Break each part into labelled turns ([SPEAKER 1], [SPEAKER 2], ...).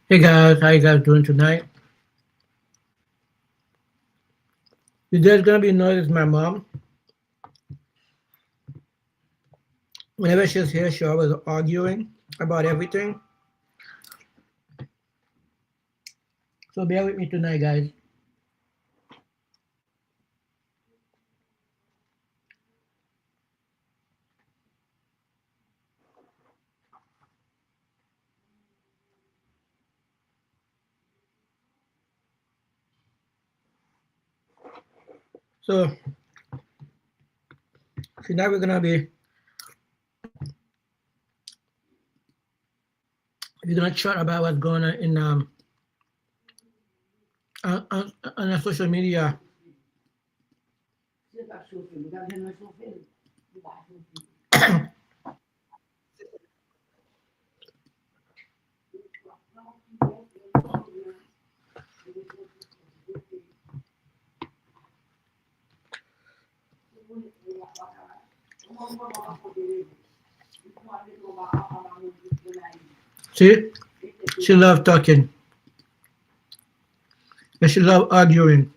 [SPEAKER 1] Hey guys, how you guys doing tonight? There's gonna be noise. My mom. Whenever she's here, she always arguing about everything. So bear with me tonight, guys. So tonight we're gonna chat about what's going on in on the social media. See, she loves talking and she loves arguing.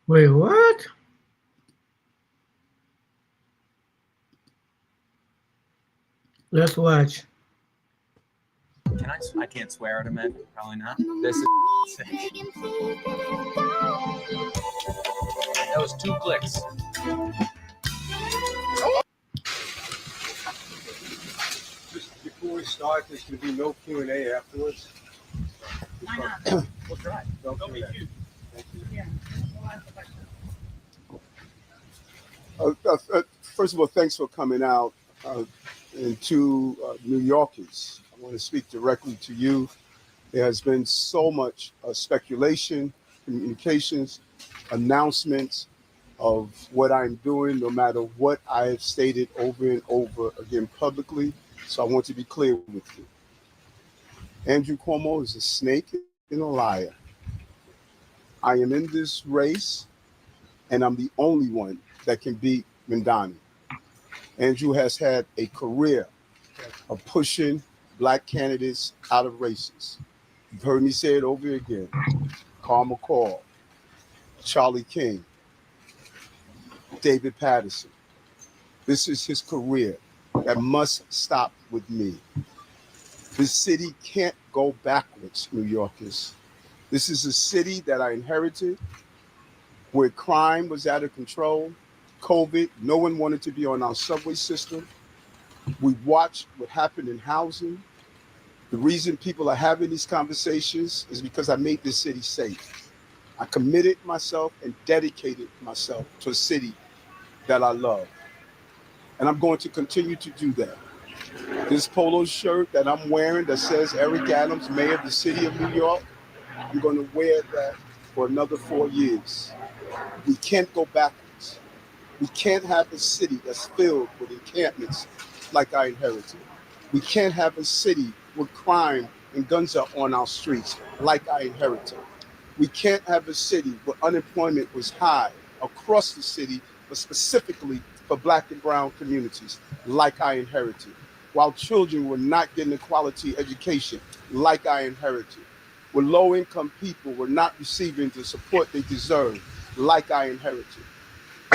[SPEAKER 1] Wait, what? Let's watch.
[SPEAKER 2] Can I can't swear at him, Ed. Probably not. This is sick. That was 2 clicks.
[SPEAKER 3] Just before we start, there's going to be no Q&A afterwards.
[SPEAKER 2] Why not? We'll try.
[SPEAKER 3] Don't
[SPEAKER 2] be
[SPEAKER 3] do that.
[SPEAKER 2] cute.
[SPEAKER 3] Thank you.
[SPEAKER 2] Yeah. We'll ask the question.
[SPEAKER 3] First of all, thanks for coming out. And to New Yorkers, I want to speak directly to you. There has been so much speculation, communications, announcements of what I'm doing, no matter what I have stated over and over again publicly. So I want to be clear with you. Andrew Cuomo is a snake and a liar. I am in this race, and I'm the only one that can beat Mandani. Andrew has had a career of pushing black candidates out of races. You've heard me say it over again. Carl McCall, Charlie King, David Patterson. This is his career that must stop with me. This city can't go backwards, New Yorkers. This is a city that I inherited where crime was out of control. COVID, no one wanted to be on our subway system. We watched what happened in housing. The reason people are having these conversations is because I made this city safe. I committed myself and dedicated myself to a city that I love. And I'm going to continue to do that. This polo shirt that I'm wearing that says Eric Adams, Mayor of the City of New York, I'm going to wear that for another 4 years. We can't go backwards. We can't have a city that's filled with encampments like I inherited. We can't have a city where crime and guns are on our streets like I inherited. We can't have a city where unemployment was high across the city, but specifically for Black and brown communities like I inherited, while children were not getting a quality education like I inherited, where low-income people were not receiving the support they deserve like I inherited.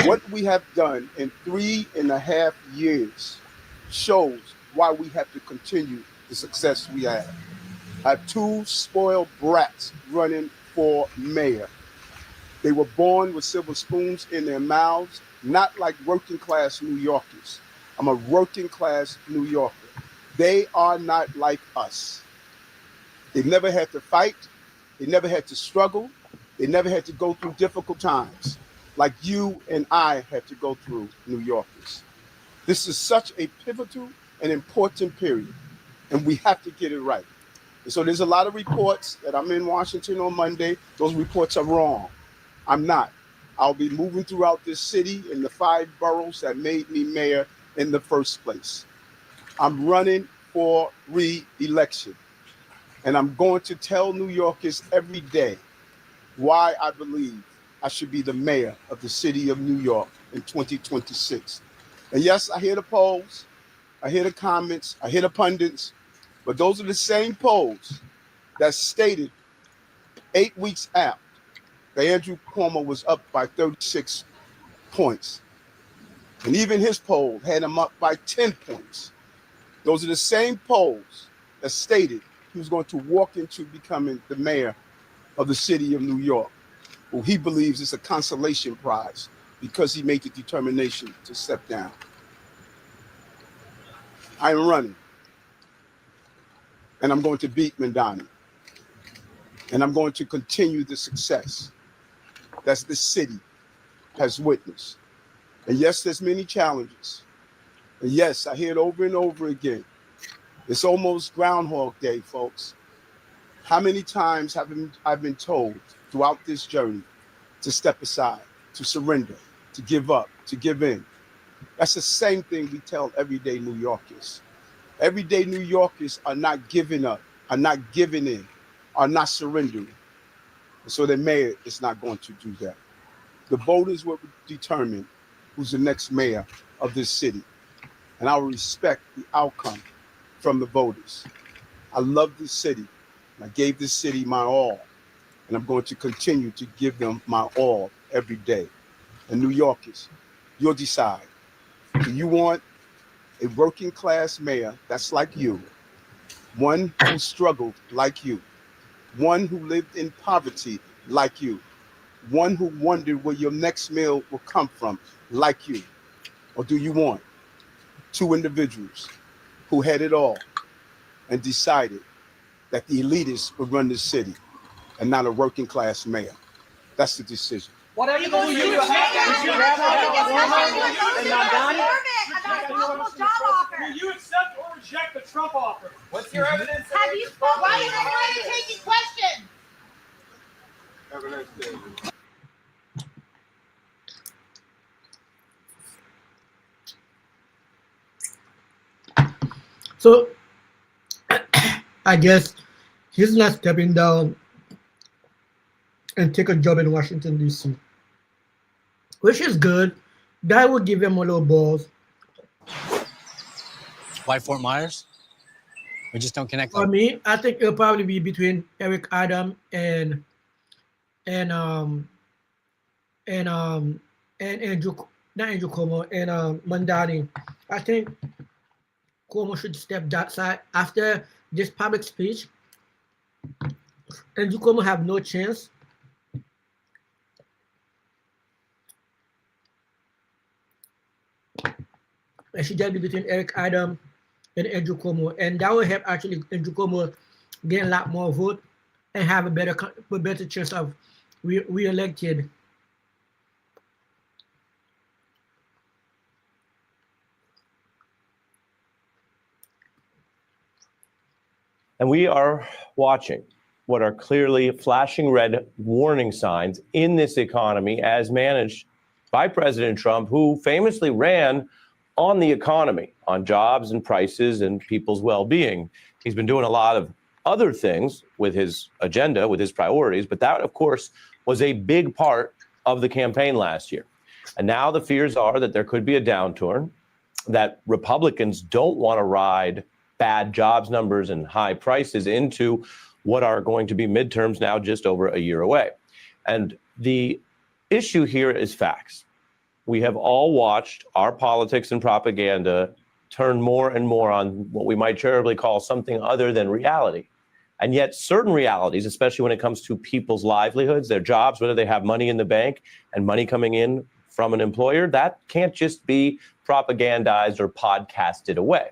[SPEAKER 3] What we have done in 3.5 years shows why we have to continue the success we have. I have 2 spoiled brats running for mayor. They were born with silver spoons in their mouths, not like working class New Yorkers. I'm a working class New Yorker. They are not like us. They never had to fight. They never had to struggle. They never had to go through difficult times like you and I had to go through, New Yorkers. This is such a pivotal and important period, and we have to get it right. And so there's a lot of reports that I'm in Washington on Monday. Those reports are wrong. I'm not. I'll be moving throughout this city in the 5 boroughs that made me mayor in the first place. I'm running for re-election, and I'm going to tell New Yorkers every day why I believe I should be the mayor of the city of New York in 2026. And yes, I hear the polls, I hear the comments, I hear the pundits, but those are the same polls that stated 8 weeks out that Andrew Cuomo was up by 36 points. And even his poll had him up by 10 points. Those are the same polls that stated he was going to walk into becoming the mayor of the city of New York, who he believes is a consolation prize because he made the determination to step down. I'm running, and I'm going to beat Mandani, and I'm going to continue the success that the city has witnessed. And yes, there's many challenges. And yes, I hear it over and over again. It's almost Groundhog Day, folks. How many times have I been told throughout this journey to step aside, to surrender, to give up, to give in? That's the same thing we tell everyday New Yorkers. Everyday New Yorkers are not giving up, are not giving in, are not surrendering. And so the mayor is not going to do that. The voters will determine who's the next mayor of this city. And I will respect the outcome from the voters. I love this city. I gave this city my all. And I'm going to continue to give them my all every day. And New Yorkers, you'll decide. Do you want a working class mayor that's like you, one who struggled like you, one who lived in poverty like you, one who wondered where your next meal will come from like you? Or do you want 2 individuals who had it all and decided that the elitists would run this city and not a working class mayor? That's the decision.
[SPEAKER 4] What are you going to do? Would you rather have Cuomo and Mandani?
[SPEAKER 5] Will you accept or reject the Trump offer?
[SPEAKER 2] What's your evidence?
[SPEAKER 6] Have you spoken? Why is everybody taking questions?
[SPEAKER 1] So I guess he's not stepping down and take a job in Washington, D.C., which is good. That will give him a little balls.
[SPEAKER 7] Why Fort Myers? We just don't connect.
[SPEAKER 1] For me, I think it'll probably be between Eric Adams and Andrew, not Andrew Cuomo, and Mandani. I think Cuomo should step that side after this public speech. Andrew Cuomo have no chance. It should just be between Eric Adams and Andrew Cuomo, and that will help actually Andrew Cuomo get a lot more vote and have a better chance of re-elected.
[SPEAKER 8] And we are watching what are clearly flashing red warning signs in this economy as managed by President Trump, who famously ran on the economy, on jobs and prices and people's well-being. He's been doing a lot of other things with his agenda, with his priorities, but that, of course, was a big part of the campaign last year. And now the fears are that there could be a downturn, that Republicans don't want to ride bad jobs numbers and high prices into what are going to be midterms now just over a year away. And the issue here is facts. We have all watched our politics and propaganda turn more and more on what we might charitably call something other than reality. And yet certain realities, especially when it comes to people's livelihoods, their jobs, whether they have money in the bank and money coming in from an employer, that can't just be propagandized or podcasted away.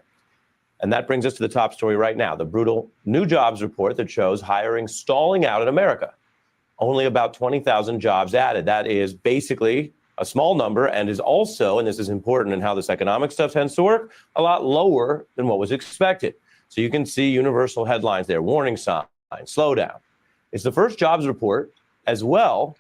[SPEAKER 8] And that brings us to the top story right now, the brutal new jobs report that shows hiring stalling out in America. Only about 20,000 jobs added. That is basically a small number and is also, and this is important in how this economic stuff tends to work, a lot lower than what was expected. So you can see universal headlines there, warning signs, slowdown. It's the first jobs report as well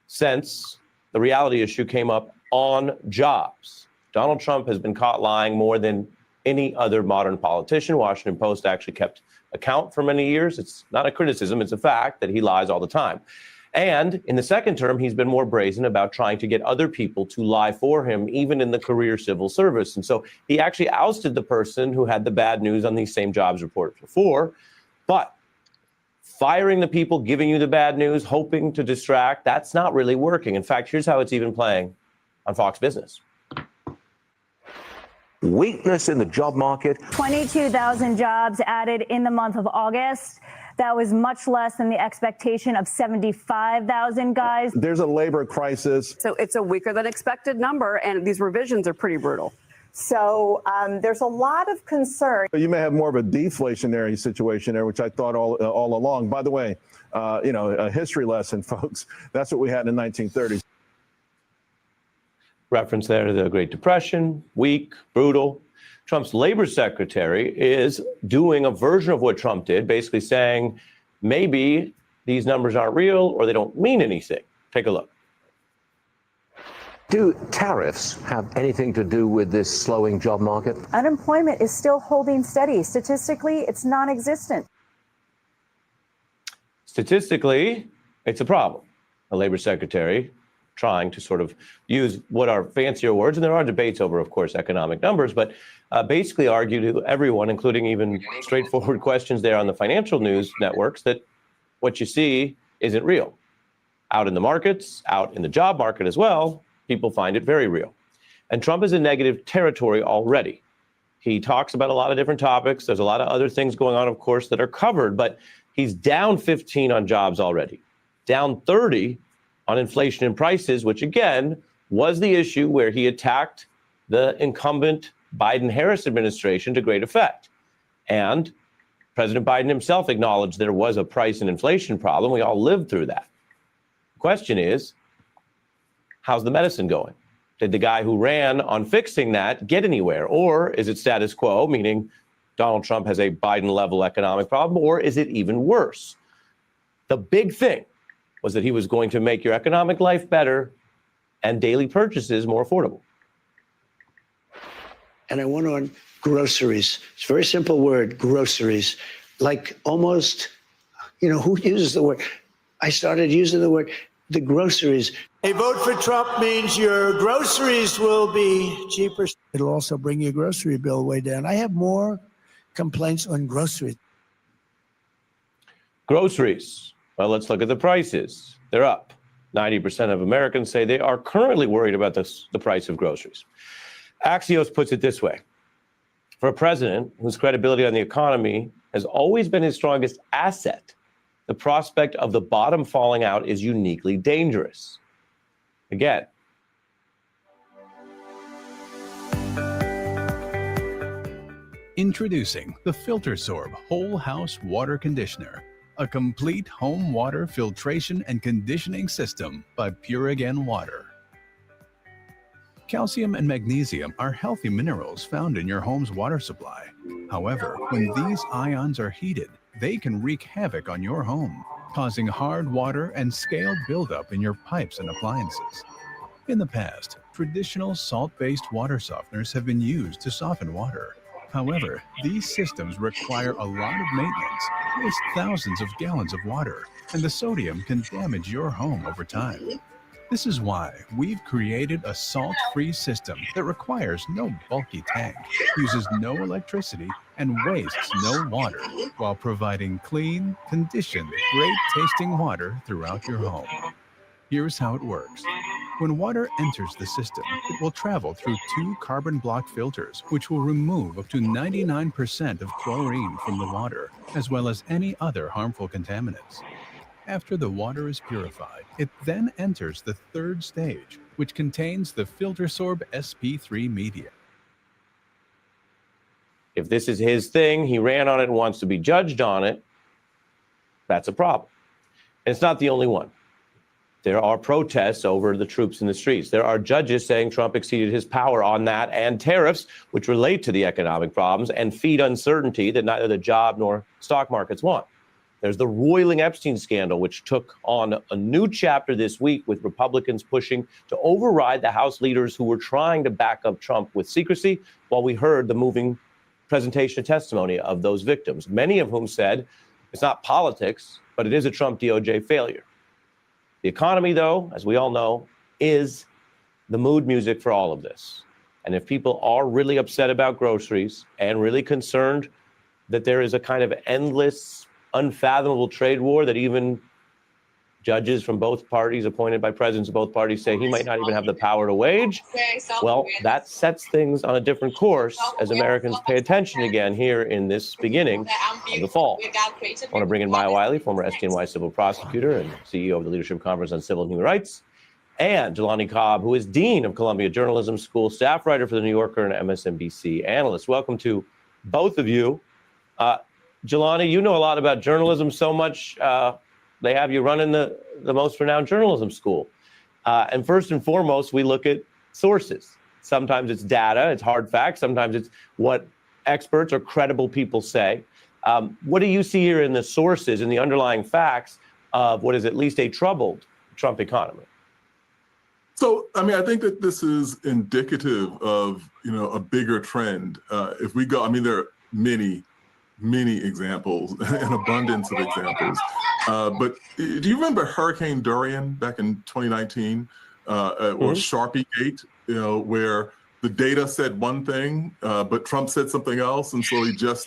[SPEAKER 8] since the reality issue came up on jobs. Donald Trump has been caught lying more than any other modern politician. Washington Post actually kept account for many years. It's not a criticism, it's a fact that he lies all the time. And in the second term, he's been more brazen about trying to get other people to lie for him, even in the career civil service. And so he actually ousted the person who had the bad news on these same jobs reports before. But firing the people giving you the bad news, hoping to distract, that's not really working. In fact, here's how it's even playing on Fox Business.
[SPEAKER 9] Weakness in the job market.
[SPEAKER 10] 22,000 jobs added in the month of August. That was much less than the expectation of 75,000 guys.
[SPEAKER 11] There's a labor crisis.
[SPEAKER 12] So it's a weaker than expected number, and these revisions are pretty brutal.
[SPEAKER 13] So there's a lot of concern.
[SPEAKER 11] You may have more of a deflationary situation there, which I thought all along. By the way, a history lesson, folks. That's what we had in the 1930s.
[SPEAKER 8] Reference there to the Great Depression, weak, brutal. Trump's labor secretary is doing a version of what Trump did, basically saying maybe these numbers aren't real or they don't mean anything. Take a look.
[SPEAKER 9] Do tariffs have anything to do with this slowing job market?
[SPEAKER 10] Unemployment is still holding steady. Statistically, it's non-existent.
[SPEAKER 8] Statistically, it's a problem. The labor secretary trying to sort of use what are fancier words, and there are debates over, of course, economic numbers, but basically argue to everyone, including even straightforward questions there on the financial news networks, that what you see isn't real. Out in the markets, out in the job market as well, people find it very real. And Trump is in negative territory already. He talks about a lot of different topics. There's a lot of other things going on, of course, that are covered, but he's down 15 on jobs already, down 30 on inflation and prices, which again was the issue where he attacked the incumbent Biden-Harris administration to great effect. And President Biden himself acknowledged there was a price and inflation problem. We all lived through that. The question is, how's the medicine going? Did the guy who ran on fixing that get anywhere? Or is it status quo, meaning Donald Trump has a Biden-level economic problem, or is it even worse? The big thing was that he was going to make your economic life better and daily purchases more affordable.
[SPEAKER 14] And I went on groceries. It's a very simple word, groceries. Like almost, who uses the word? I started using the word, the groceries.
[SPEAKER 15] A vote for Trump means your groceries will be cheaper. It'll also bring your grocery bill way down. I have more complaints on groceries.
[SPEAKER 8] Groceries. Well, let's look at the prices. They're up. 90% of Americans say they are currently worried about the price of groceries. Axios puts it this way. For a president whose credibility on the economy has always been his strongest asset, the prospect of the bottom falling out is uniquely dangerous. Again,
[SPEAKER 16] introducing the FilterSorb Whole House Water Conditioner. a complete home water filtration and conditioning system by Pure Again Water. Calcium and magnesium are healthy minerals found in your home's water supply. However, when these ions are heated, they can wreak havoc on your home, causing hard water and scaled buildup in your pipes and appliances. In the past, traditional salt-based water softeners have been used to soften water. However, these systems require a lot of maintenance, waste thousands of gallons of water, and the sodium can damage your home over time. This is why we've created a salt-free system that requires no bulky tank, uses no electricity, and wastes no water, while providing clean, conditioned, great-tasting water throughout your home. Here's how it works. When water enters the system, it will travel through 2 carbon block filters, which will remove up to 99% of chlorine from the water, as well as any other harmful contaminants. After the water is purified, it then enters the 3rd stage, which contains the FilterSorb SP3 media.
[SPEAKER 8] If this is his thing, he ran on it and wants to be judged on it, that's a problem. And it's not the only one. There are protests over the troops in the streets. There are judges saying Trump exceeded his power on that, and tariffs, which relate to the economic problems and feed uncertainty that neither the job nor stock markets want. There's the roiling Epstein scandal, which took on a new chapter this week with Republicans pushing to override the House leaders who were trying to back up Trump with secrecy, while we heard the moving presentation of testimony of those victims, many of whom said it's not politics, but it is a Trump DOJ failure. The economy, though, as we all know, is the mood music for all of this. And if people are really upset about groceries and really concerned that there is a kind of endless, unfathomable trade war that even judges from both parties, appointed by presidents of both parties, say he might not even have the power to wage, well, that sets things on a different course as Americans pay attention again here in this beginning of the fall. I want to bring in Maya Wiley, former SDNY civil prosecutor and CEO of the Leadership Conference on Civil and Human Rights, and Jelani Cobb, who is Dean of Columbia Journalism School, staff writer for The New Yorker and MSNBC analyst. Welcome to both of you. Jelani, you know a lot about journalism, so much they have you running the most renowned journalism school. And first and foremost, we look at sources. Sometimes it's data, it's hard facts. Sometimes it's what experts or credible people say. What do you see here in the sources and the underlying facts of what is at least a troubled Trump economy?
[SPEAKER 17] So, I mean, I think that this is indicative of, a bigger trend. If we go, I mean, there are many examples, an abundance of examples. But do you remember Hurricane Dorian back in 2019, or Sharpie Gate, where the data said one thing, but Trump said something else, and so he just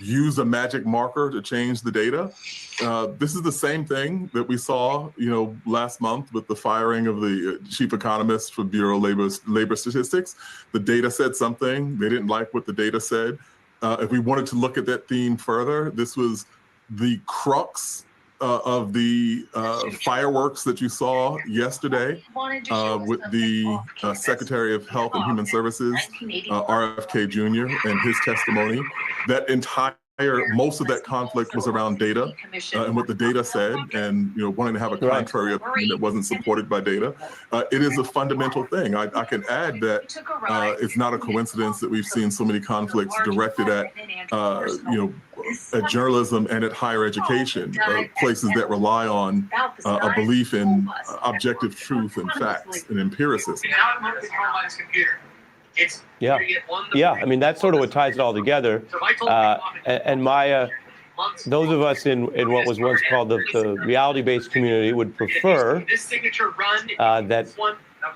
[SPEAKER 17] used a magic marker to change the data? This is the same thing that we saw, last month with the firing of the chief economist for Bureau of Labor Statistics. The data said something. They didn't like what the data said. If we wanted to look at that theme further, this was the crux of the fireworks that you saw yesterday with the Secretary of Health and Human Services, RFK Jr., and his testimony. That most of that conflict was around data and what the data said, and wanting to have a contrary opinion that wasn't supported by data. It is a fundamental thing. I can add that it's not a coincidence that we've seen so many conflicts directed at journalism and at higher education, places that rely on a belief in objective truth and facts and empiricism.
[SPEAKER 8] Yeah. I mean, that's sort of what ties it all together. And Maya, those of us in what was once called the reality-based community would prefer that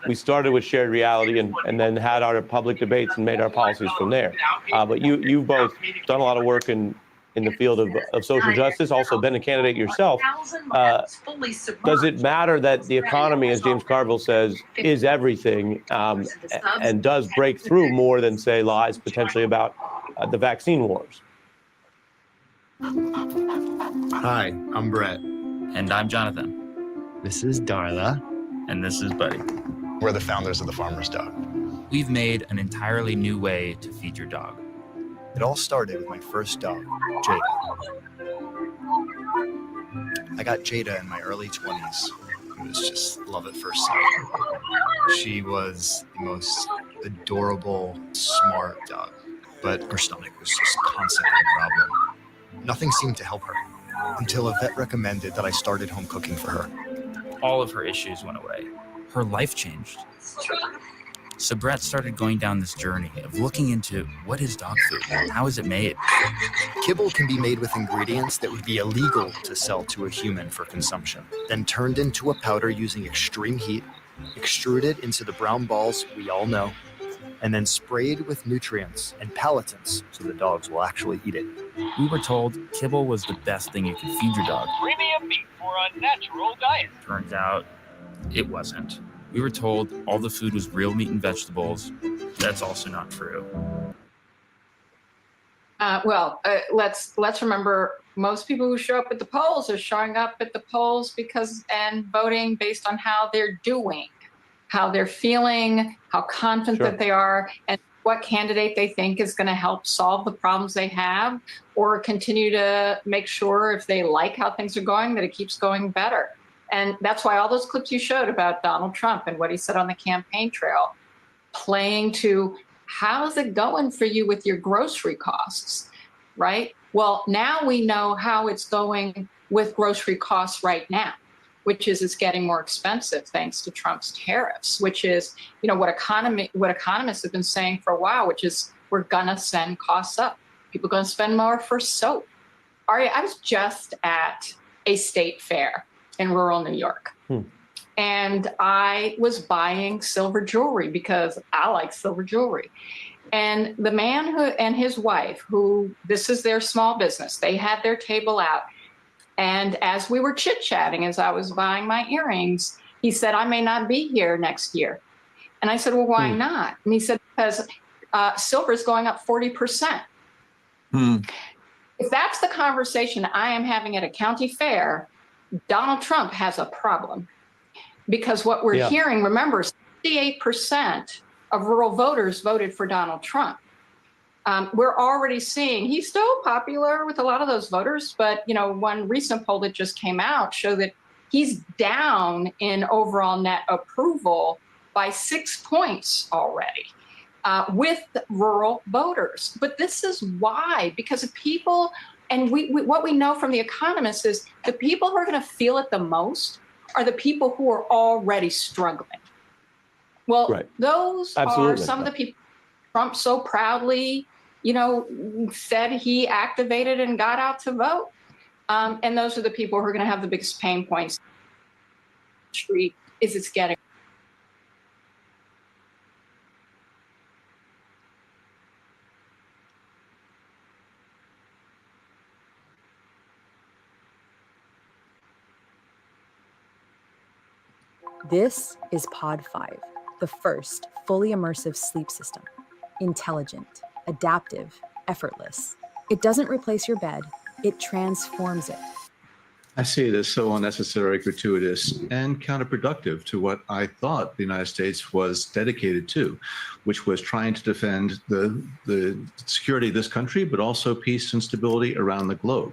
[SPEAKER 8] we started with shared reality and then had our public debates and made our policies from there. But you've both done a lot of work in the field of social justice, also been a candidate yourself. Does it matter that the economy, as James Carville says, is everything and does break through more than, say, lies potentially about the vaccine wars?
[SPEAKER 18] Hi, I'm Brett.
[SPEAKER 19] And I'm Jonathan.
[SPEAKER 18] This is Darla.
[SPEAKER 19] And this is Buddy.
[SPEAKER 18] We're the founders of the Farmer's Dog.
[SPEAKER 19] We've made an entirely new way to feed your dog.
[SPEAKER 18] It all started with my first dog, Jake. I got Jada in my early 20s. It was just love at first sight. She was the most adorable, smart dog, but her stomach was just constantly a problem. Nothing seemed to help her until a vet recommended that I started home cooking for her.
[SPEAKER 19] All of her issues went away. Her life changed. So Brett started going down this journey of looking into what is dog food? How is it made?
[SPEAKER 18] Kibble can be made with ingredients that would be illegal to sell to a human for consumption, then turned into a powder using extreme heat, extruded into the brown balls we all know, and then sprayed with nutrients and pelletants so the dogs will actually eat it.
[SPEAKER 19] We were told kibble was the best thing you could feed your dog.
[SPEAKER 5] Premium meat for a natural diet.
[SPEAKER 19] Turns out it wasn't. We were told all the food was real meat and vegetables. That's also not true.
[SPEAKER 6] Let's remember, most people who show up at the polls are showing up at the polls and voting based on how they're doing, how they're feeling, how confident they are, and what candidate they think is going to help solve the problems they have, or continue to make sure, if they like how things are going, that it keeps going better. And that's why all those clips you showed about Donald Trump and what he said on the campaign trail, playing to how's it going for you with your grocery costs, right? Well, now we know how it's going with grocery costs right now, which is it's getting more expensive thanks to Trump's tariffs, which is, what economists have been saying for a while, which is we're gonna send costs up. People are gonna spend more for soap. Aria, I was just at a state fair in rural New York. And I was buying silver jewelry because I like silver jewelry. And the man and his wife, who this is their small business, they had their table out. And as we were chit-chatting, as I was buying my earrings, he said, I may not be here next year. And I said, well, why not? And he said, because silver is going up 40%. If that's the conversation I am having at a county fair, Donald Trump has a problem. Because what we're hearing, remember, 68% of rural voters voted for Donald Trump. We're already seeing he's still popular with a lot of those voters, but one recent poll that just came out showed that he's down in overall net approval by 6 points already with rural voters. But this is why, because of people, and what we know from the economists is the people who are going to feel it the most are the people who are already struggling. Well, those are some of the people Trump so proudly, said he activated and got out to vote. And those are the people who are going to have the biggest pain points. It's getting.
[SPEAKER 20] This is Pod 5, the first fully immersive sleep system. Intelligent, adaptive, effortless. It doesn't replace your bed, it transforms it.
[SPEAKER 21] I see it as so unnecessary, gratuitous, and counterproductive to what I thought the United States was dedicated to, which was trying to defend the security of this country, but also peace and stability around the globe.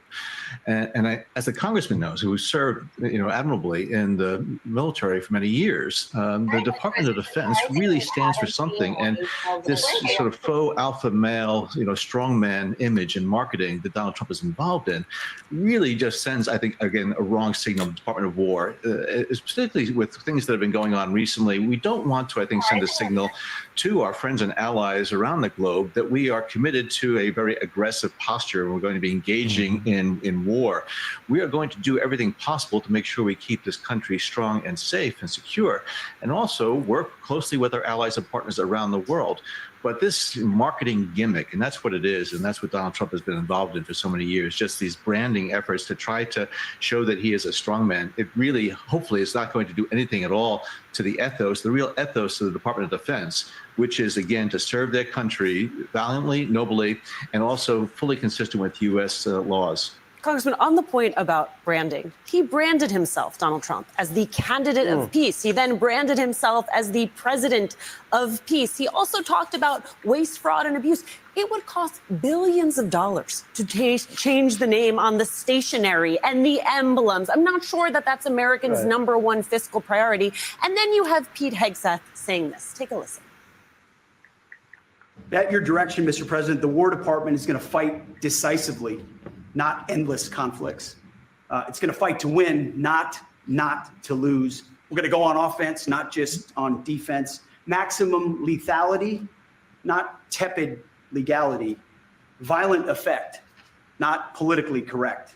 [SPEAKER 21] And I, as the congressman knows, who served admirably in the military for many years, the Department of Defense really stands for something. And this sort of faux alpha male, strongman image and marketing that Donald Trump is involved in really just sends, I think, again, a wrong signal to the Department of War, particularly with things that have been going on recently. We don't want to, I think, send a signal to our friends and allies around the globe that we are committed to a very aggressive posture. We're going to be engaging in war. We are going to do everything possible to make sure we keep this country strong and safe and secure, and also work closely with our allies and partners around the world. But this marketing gimmick, and that's what it is, and that's what Donald Trump has been involved in for so many years, just these branding efforts to try to show that he is a strongman. It really, hopefully, is not going to do anything at all to the ethos, the real ethos of the Department of Defense, which is, again, to serve their country valiantly, nobly, and also fully consistent with U.S. laws.
[SPEAKER 12] Congressman, on the point about branding, he branded himself, Donald Trump, as the candidate of peace. He then branded himself as the president of peace. He also talked about waste, fraud, and abuse. It would cost billions of dollars to change the name on the stationery and the emblems. I'm not sure that that's Americans' #1 fiscal priority. And then you have Pete Hegseth saying this. Take a listen.
[SPEAKER 3] At your direction, Mr. President, the War Department is going to fight decisively, not endless conflicts. It's going to fight to win, not to lose. We're going to go on offense, not just on defense. Maximum lethality, not tepid legality. Violent effect, not politically correct.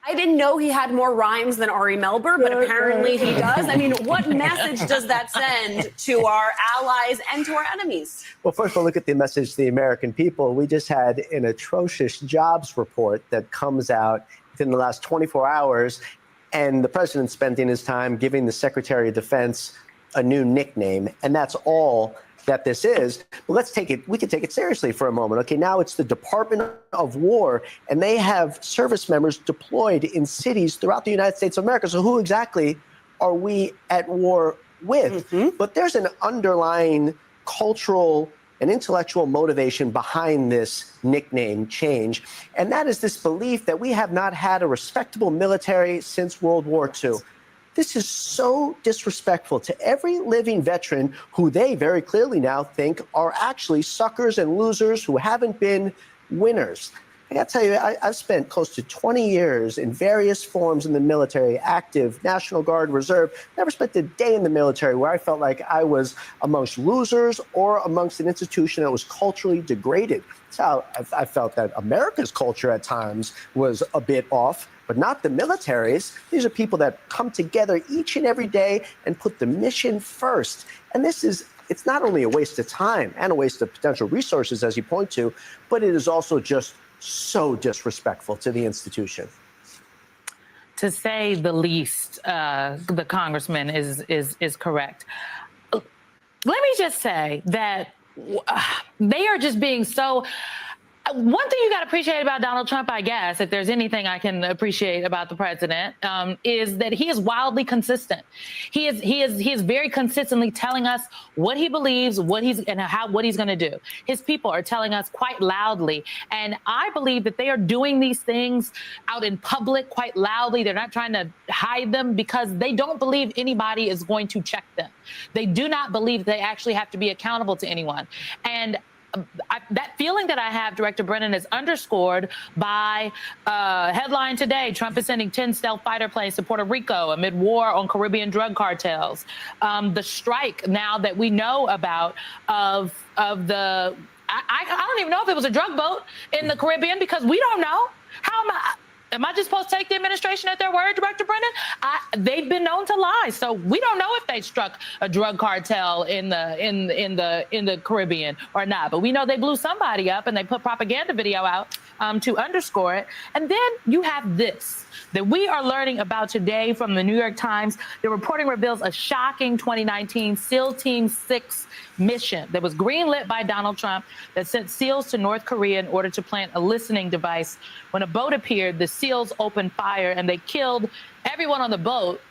[SPEAKER 12] I didn't know he had more rhymes than Ari Melber, but apparently he does. I mean, what message does that send to our allies and to our enemies?
[SPEAKER 22] Well, first of all, look at the message to the American people. We just had an atrocious jobs report that comes out within the last 24 hours, and the president's spending his time giving the Secretary of Defense a new nickname, and that's all that this is. But let's take it, we can take it seriously for a moment. Okay, now it's the Department of War, and they have service members deployed in cities throughout the United States of America. So who exactly are we at war with? But there's an underlying cultural and intellectual motivation behind this nickname change, and that is this belief that we have not had a respectable military since World War II. This is so disrespectful to every living veteran who they very clearly now think are actually suckers and losers who haven't been winners. I got to tell you, I've spent close to 20 years in various forms in the military, active, National Guard, Reserve. Never spent a day in the military where I felt like I was amongst losers or amongst an institution that was culturally degraded. That's how I felt that America's culture at times was a bit off, but not the military's. These are people that come together each and every day and put the mission first. And it's not only a waste of time and a waste of potential resources, as you point to, but it is also just so disrespectful to the institution.
[SPEAKER 23] To say the least, the congressman is correct. Let me just say that they are just being so. One thing you got to appreciate about Donald Trump, I guess, if there's anything I can appreciate about the president, is that he is wildly consistent. He is very consistently telling us what he believes, what he's going to do. His people are telling us quite loudly, and I believe that they are doing these things out in public quite loudly. They're not trying to hide them because they don't believe anybody is going to check them. They do not believe they actually have to be accountable to anyone, and that feeling that I have, Director Brennan, is underscored by headline today: Trump is sending 10 stealth fighter planes to Puerto Rico amid war on Caribbean drug cartels. The strike now that we know about of the, I don't even know if it was a drug boat in the Caribbean because we don't know. Am I just supposed to take the administration at their word, Director Brennan? They've been known to lie, so we don't know if they struck a drug cartel in the Caribbean or not. But we know they blew somebody up and they put propaganda video out to underscore it. And then you have this that we are learning about today from the New York Times. The reporting reveals a shocking 2019 SEAL Team 6 mission that was greenlit by Donald Trump that sent SEALs to North Korea in order to plant a listening device. When a boat appeared, the SEALs opened fire and they killed everyone on the boat.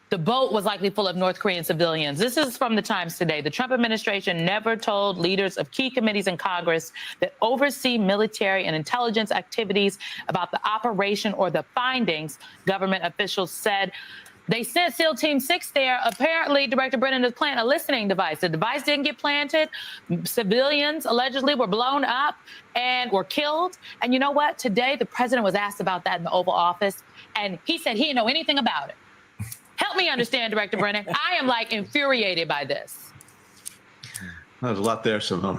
[SPEAKER 23] The boat was likely full of North Korean civilians. This is from the Times today. The Trump administration never told leaders of key committees in Congress that oversee military and intelligence activities about the operation or the findings. Government officials said they sent SEAL Team 6 there. Apparently, Director Brennan is planting a listening device. The device didn't get planted. Civilians allegedly were blown up and were killed. And you know what? Today, the president was asked about that in the Oval Office, and he said he didn't know anything about it. Help me understand, Director Brennan. I am infuriated by this.
[SPEAKER 21] There's a lot there, Simone.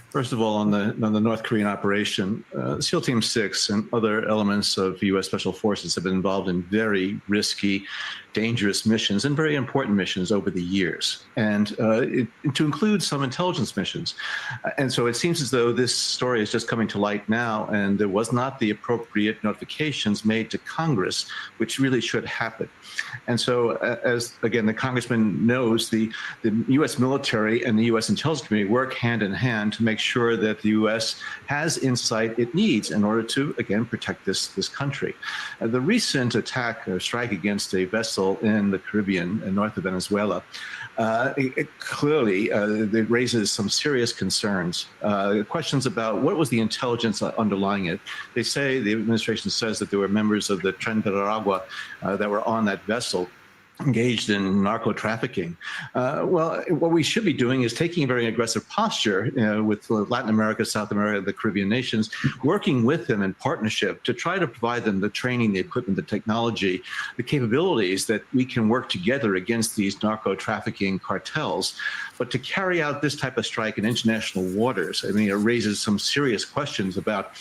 [SPEAKER 21] First of all, on the North Korean operation, SEAL Team 6 and other elements of U.S. Special Forces have been involved in very risky, dangerous missions and very important missions over the years, and to include some intelligence missions. And so it seems as though this story is just coming to light now, and there was not the appropriate notifications made to Congress, which really should happen. And so, as again, the congressman knows, the U.S. military and the U.S. intelligence community work hand in hand to make sure that the U.S. has insight it needs in order to, again, protect this country. The recent attack or strike against a vessel in the Caribbean, north of Venezuela, clearly it raises some serious concerns. Questions about what was the intelligence underlying it. They say, the administration says that there were members of the Tren de Aragua that were on that vessel engaged in narco trafficking. Well, what we should be doing is taking a very aggressive posture with Latin America, South America, the Caribbean nations, working with them in partnership to try to provide them the training, the equipment, the technology, the capabilities that we can work together against these narco trafficking cartels. But to carry out this type of strike in international waters, I mean, it raises some serious questions about,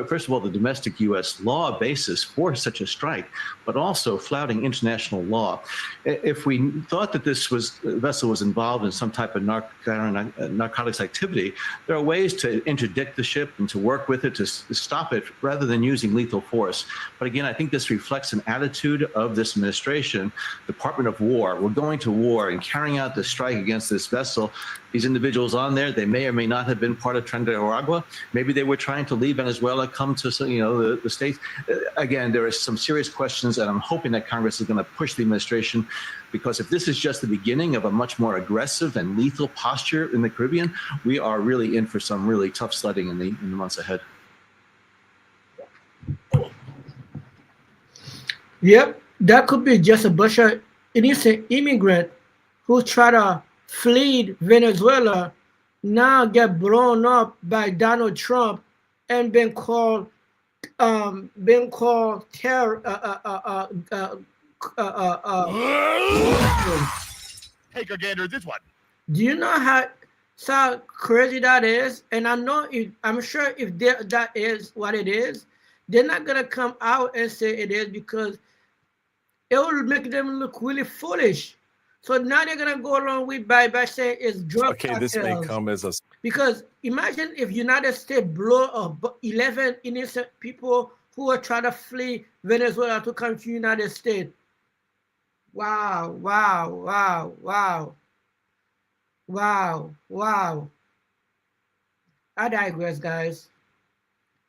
[SPEAKER 21] first of all, the domestic U.S. law basis for such a strike, but also flouting international law. If we thought that this vessel was involved in some type of narcotics activity, there are ways to interdict the ship and to work with it to stop it rather than using lethal force. But again, I think this reflects an attitude of this administration, Department of War. We're going to war and carrying out the strike against this vessel. These individuals on there, they may or may not have been part of Tren de Aragua. Maybe they were trying to leave Venezuela, come to the States. Again, there are some serious questions, and I'm hoping that Congress is going to push the administration, because if this is just the beginning of a much more aggressive and lethal posture in the Caribbean, we are really in for some really tough sledding in the months ahead.
[SPEAKER 1] Yep, that could be just a bunch of innocent immigrant who try to flee Venezuela, now get blown up by Donald Trump and been called terror.
[SPEAKER 2] Take a gander at this one.
[SPEAKER 1] Do you know how crazy that is? And I'm sure if that is what it is, they're not gonna come out and say it is, because it will make them look really foolish. So now they're gonna go along with by saying it's drug cartels.
[SPEAKER 4] This may come as a
[SPEAKER 1] Because imagine if United States blow up 11 innocent people who are trying to flee Venezuela to come to United States. Wow, wow, wow, wow. Wow, wow. I digress, guys.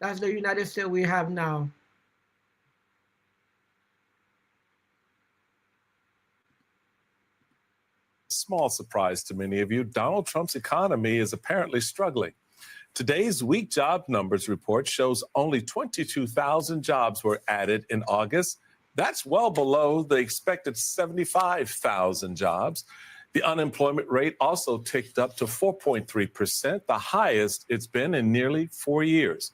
[SPEAKER 1] That's the United States we have now.
[SPEAKER 4] small surprise to many of you, Donald Trump's economy is apparently struggling. Today's weak job numbers report shows only 22,000 jobs were added in August. That's well below the expected 75,000 jobs. The unemployment rate also ticked up to 4.3%, the highest it's been in nearly 4 years.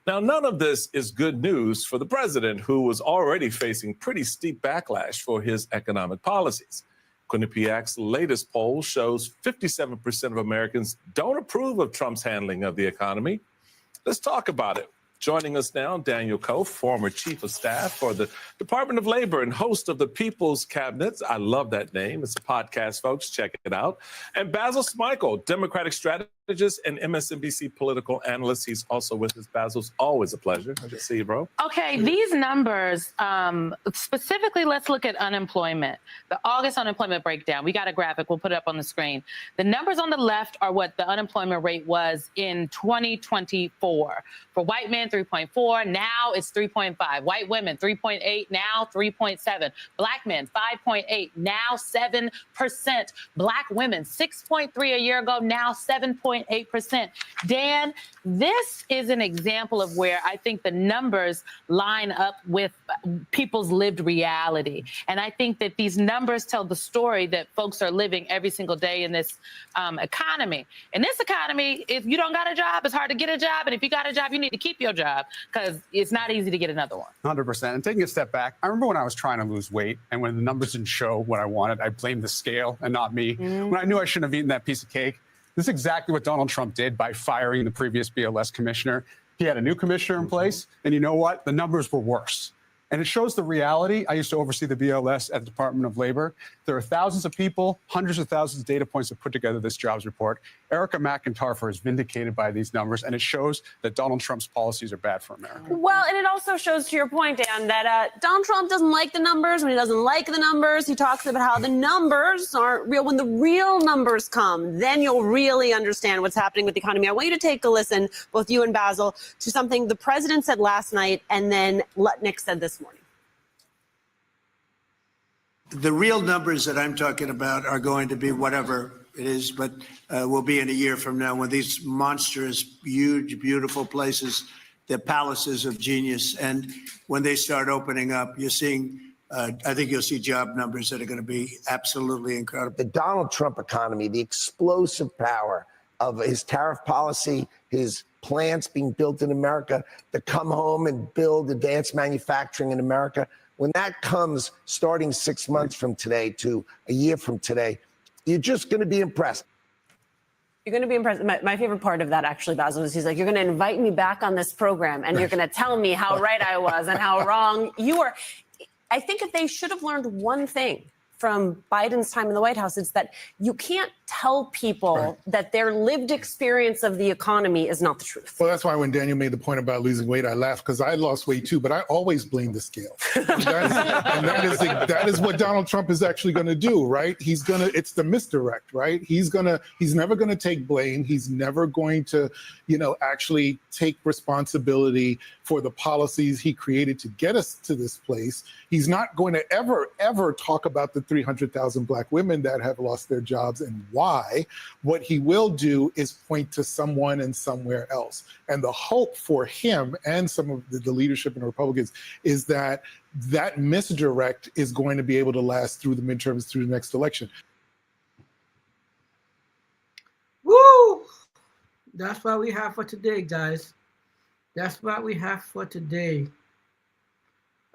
[SPEAKER 4] Now, none of this is good news for the president, who was already facing pretty steep backlash for his economic policies. Quinnipiac's latest poll shows 57% of Americans don't approve of Trump's handling of the economy. Let's talk about it. Joining us now, Daniel Koch, former chief of staff for the Department of Labor and host of the People's Cabinet. I love that name. It's a podcast, folks. Check it out. And Basil Smikle, Democratic strategist and MSNBC political analyst. He's also with us. Basil's always a pleasure. Good to see you, bro.
[SPEAKER 23] Okay, these numbers, specifically, let's look at unemployment. The August unemployment breakdown. We got a graphic. We'll put it up on the screen. The numbers on the left are what the unemployment rate was in 2024. For white men, 3.4. Now it's 3.5. White women, 3.8. Now 3.7. Black men, 5.8. Now 7%. Black women, 6.3 a year ago. Now 7.8%. Dan, this is an example of where I think the numbers line up with people's lived reality. And I think that these numbers tell the story that folks are living every single day in this economy. In this economy, if you don't got a job, it's hard to get a job. And if you got a job, you need to keep your job, because it's not easy to get another one.
[SPEAKER 2] 100%. And taking a step back, I remember when I was trying to lose weight and when the numbers didn't show what I wanted, I blamed the scale and not me. When I knew I shouldn't have eaten that piece of cake. This is exactly what Donald Trump did by firing the previous BLS commissioner. He had a new commissioner in place, and you know what? The numbers were worse. And it shows the reality. I used to oversee the BLS at the Department of Labor. There are thousands of people, hundreds of thousands of data points that put together this jobs report. Erica McIntyre is vindicated by these numbers, and it shows that Donald Trump's policies are bad for America.
[SPEAKER 12] Well, and it also shows, to your point, Dan, that Donald Trump doesn't like the numbers. When he doesn't like the numbers, he talks about how the numbers aren't real. When the real numbers come, then you'll really understand what's happening with the economy. I want you to take a listen, both you and Basil, to something the president said last night and then Lutnick said this morning.
[SPEAKER 15] The real numbers that I'm talking about are going to be whatever it is, but will be in a year from now when these monstrous, huge, beautiful places, they're palaces of genius. And when they start opening up, you're seeing, I think you'll see job numbers that are going to be absolutely incredible.
[SPEAKER 9] The Donald Trump economy, the explosive power of his tariff policy, his plants being built in America, to come home and build advanced manufacturing in America. When that comes starting 6 months from today to a year from today, you're just going to be impressed.
[SPEAKER 12] You're going to be impressed. My favorite part of that, actually, Basil, is he's like, you're going to invite me back on this program and you're going to tell me how right I was and how wrong you were. I think if they should have learned one thing from Biden's time in the White House, it's that you can't tell people that their lived experience of the economy is not the truth.
[SPEAKER 7] Well, that's why when Daniel made the point about losing weight, I laughed because I lost weight too, but I always blame the scale. And that is what Donald Trump is actually going to do, right? It's the misdirect, right? He's never going to take blame. He's never going to, actually take responsibility for the policies he created to get us to this place. He's not going to ever talk about the 300,000 Black women that have lost their jobs and why. What he will do is point to someone and somewhere else. And the hope for him and some of the leadership in the Republicans is that misdirect is going to be able to last through the midterms, through the next election.
[SPEAKER 1] Woo! That's what we have for today, guys. That's what we have for today.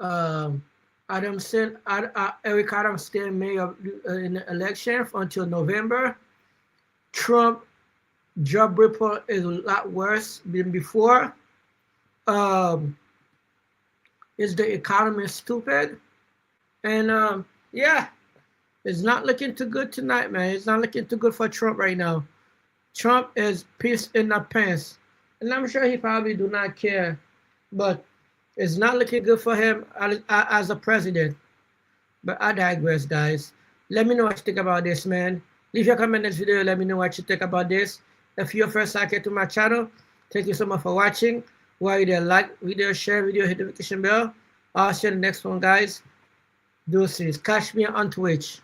[SPEAKER 1] Eric Adams stayed mayor in the election until November. Trump job report is a lot worse than before. Is the economy stupid? And it's not looking too good tonight, man. It's not looking too good for Trump right now. Trump is pissed in the pants. And I'm sure he probably do not care, but it's not looking good for him as a president. But I digress, guys. Let me know what you think about this, man. Leave your comment in this video. Let me know what you think about this. If you're first here to my channel, thank you so much for watching. While you're there, like video, share video, hit the notification bell. I'll see you in the next one, guys. Deuces. Catch me on Twitch.